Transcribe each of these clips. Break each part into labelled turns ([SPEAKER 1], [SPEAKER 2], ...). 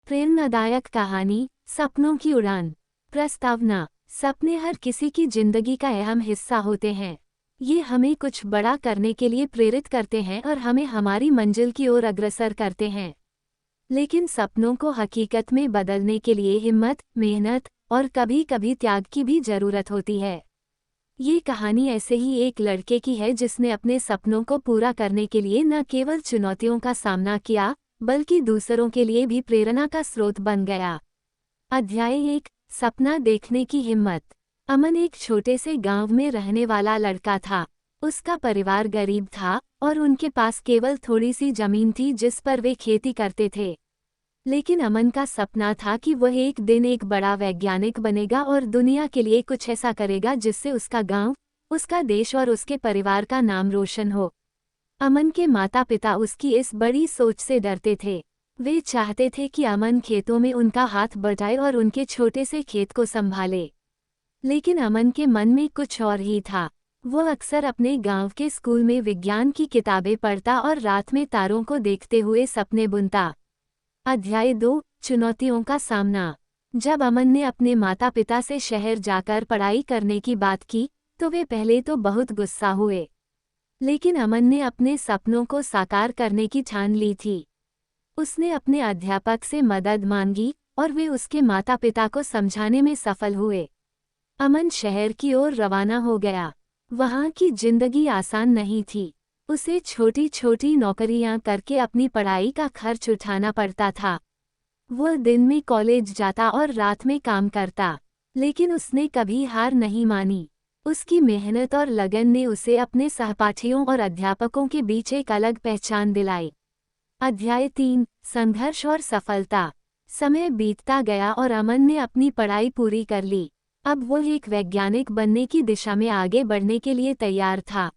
[SPEAKER 1] प्रेरणादायक कहानी सपनों की उड़ान। प्रस्तावना। सपने हर किसी की जिंदगी का अहम हिस्सा होते हैं। ये हमें कुछ बड़ा करने के लिए प्रेरित करते हैं और हमें हमारी मंजिल की ओर अग्रसर करते हैं। लेकिन सपनों को हकीकत में बदलने के लिए हिम्मत, मेहनत और कभी कभी त्याग की भी जरूरत होती है। ये कहानी ऐसे ही एक लड़के की है जिसने अपने सपनों को पूरा करने के लिए न केवल चुनौतियों का सामना किया, बल्कि दूसरों के लिए भी प्रेरणा का स्रोत बन गया। अध्याय 1। सपना देखने की हिम्मत। अमन एक छोटे से गांव में रहने वाला लड़का था। उसका परिवार गरीब था और उनके पास केवल थोड़ी सी जमीन थी जिस पर वे खेती करते थे। लेकिन अमन का सपना था कि वह एक दिन एक बड़ा वैज्ञानिक बनेगा और दुनिया के लिए कुछ ऐसा करेगा जिससे उसका गांव, उसका देश और उसके परिवार का नाम रोशन हो। अमन के माता पिता उसकी इस बड़ी सोच से डरते थे। वे चाहते थे कि अमन खेतों में उनका हाथ बटाए और उनके छोटे से खेत को संभाले। लेकिन अमन के मन में कुछ और ही था। वो अक्सर अपने गांव के स्कूल में विज्ञान की किताबें पढ़ता और रात में तारों को देखते हुए सपने बुनता। अध्याय 2। चुनौतियों का सामना। जब अमन ने अपने माता पिता से शहर जाकर पढ़ाई करने की बात की, तो वे पहले तो बहुत गुस्सा हुए। लेकिन अमन ने अपने सपनों को साकार करने की ठान ली थी। उसने अपने अध्यापक से मदद मांगी और वे उसके माता पिता को समझाने में सफल हुए। अमन शहर की ओर रवाना हो गया। वहाँ की जिंदगी आसान नहीं थी। उसे छोटी छोटी नौकरियां करके अपनी पढ़ाई का खर्च उठाना पड़ता था। वह दिन में कॉलेज जाता और रात में काम करता, लेकिन उसने कभी हार नहीं मानी। उसकी मेहनत और लगन ने उसे अपने सहपाठियों और अध्यापकों के बीच एक अलग पहचान दिलाई। अध्याय 3। संघर्ष और सफलता। समय बीतता गया और अमन ने अपनी पढ़ाई पूरी कर ली। अब वह एक वैज्ञानिक बनने की दिशा में आगे बढ़ने के लिए तैयार था।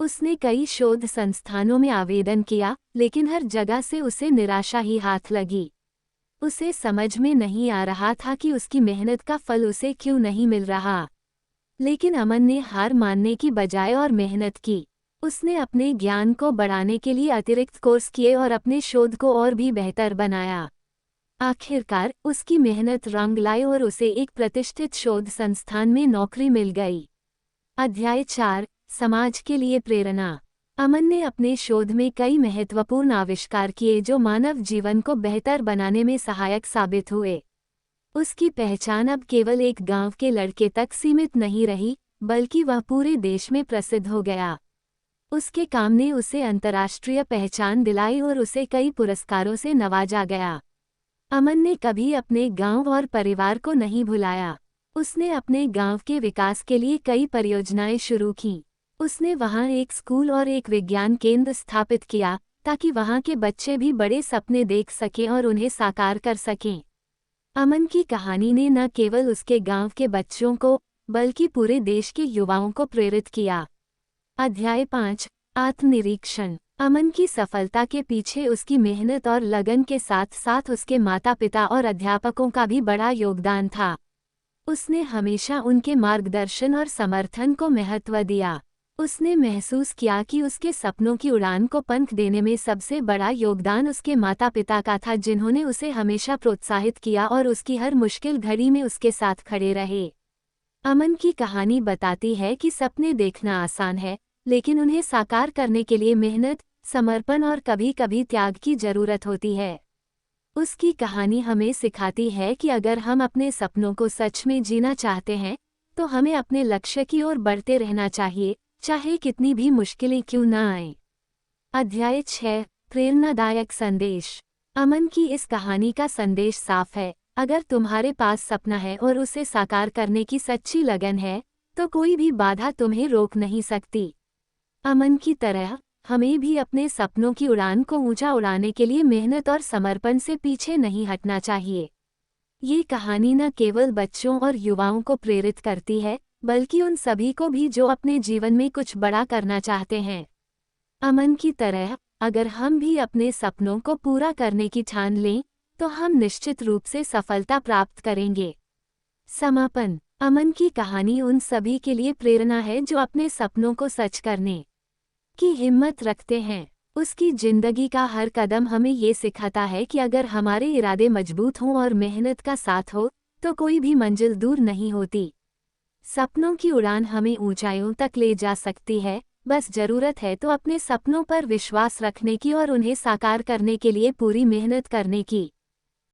[SPEAKER 1] उसने कई शोध संस्थानों में आवेदन किया, लेकिन हर जगह से उसे निराशा ही हाथ लगी। उसे समझ में नहीं आ रहा था कि उसकी मेहनत का फल उसे क्यों नहीं मिल रहा। लेकिन अमन ने हार मानने की बजाय और मेहनत की। उसने अपने ज्ञान को बढ़ाने के लिए अतिरिक्त कोर्स किए और अपने शोध को और भी बेहतर बनाया। आखिरकार उसकी मेहनत रंग लाई और उसे एक प्रतिष्ठित शोध संस्थान में नौकरी मिल गई। अध्याय 4। समाज के लिए प्रेरणा। अमन ने अपने शोध में कई महत्वपूर्ण आविष्कार किए जो मानव जीवन को बेहतर बनाने में सहायक साबित हुए। उसकी पहचान अब केवल एक गांव के लड़के तक सीमित नहीं रही, बल्कि वह पूरे देश में प्रसिद्ध हो गया। उसके काम ने उसे अंतर्राष्ट्रीय पहचान दिलाई और उसे कई पुरस्कारों से नवाजा गया। अमन ने कभी अपने गांव और परिवार को नहीं भुलाया। उसने अपने गांव के विकास के लिए कई परियोजनाएं शुरू कीं। उसने वहां एक स्कूल और एक विज्ञान केंद्र स्थापित किया, ताकि वहां के बच्चे भी बड़े सपने देख सकें और उन्हें साकार कर सकें। अमन की कहानी ने न केवल उसके गांव के बच्चों को, बल्कि पूरे देश के युवाओं को प्रेरित किया। अध्याय 5। आत्मनिरीक्षण। अमन की सफलता के पीछे उसकी मेहनत और लगन के साथ साथ उसके माता पिता और अध्यापकों का भी बड़ा योगदान था। उसने हमेशा उनके मार्गदर्शन और समर्थन को महत्व दिया। उसने महसूस किया कि उसके सपनों की उड़ान को पंख देने में सबसे बड़ा योगदान उसके माता पिता का था, जिन्होंने उसे हमेशा प्रोत्साहित किया और उसकी हर मुश्किल घड़ी में उसके साथ खड़े रहे। अमन की कहानी बताती है कि सपने देखना आसान है, लेकिन उन्हें साकार करने के लिए मेहनत, समर्पण और कभी कभी त्याग की जरूरत होती है। उसकी कहानी हमें सिखाती है कि अगर हम अपने सपनों को सच में जीना चाहते हैं, तो हमें अपने लक्ष्य की ओर बढ़ते रहना चाहिए, चाहे कितनी भी मुश्किलें क्यों न आएं। अध्याय 6। प्रेरणादायक संदेश। अमन की इस कहानी का संदेश साफ है। अगर तुम्हारे पास सपना है और उसे साकार करने की सच्ची लगन है, तो कोई भी बाधा तुम्हें रोक नहीं सकती। अमन की तरह हमें भी अपने सपनों की उड़ान को ऊंचा उड़ाने के लिए मेहनत और समर्पण से पीछे नहीं हटना चाहिए। ये कहानी न केवल बच्चों और युवाओं को प्रेरित करती है, बल्कि उन सभी को भी जो अपने जीवन में कुछ बड़ा करना चाहते हैं। अमन की तरह अगर हम भी अपने सपनों को पूरा करने की ठान लें, तो हम निश्चित रूप से सफलता प्राप्त करेंगे। समापन। अमन की कहानी उन सभी के लिए प्रेरणा है जो अपने सपनों को सच करने की हिम्मत रखते हैं। उसकी जिंदगी का हर कदम हमें ये सिखाता है कि अगर हमारे इरादे मजबूत हों और मेहनत का साथ हो तो कोई भी मंजिल दूर नहीं होती। सपनों की उड़ान हमें ऊंचाइयों तक ले जा सकती है, बस जरूरत है तो अपने सपनों पर विश्वास रखने की और उन्हें साकार करने के लिए पूरी मेहनत करने की।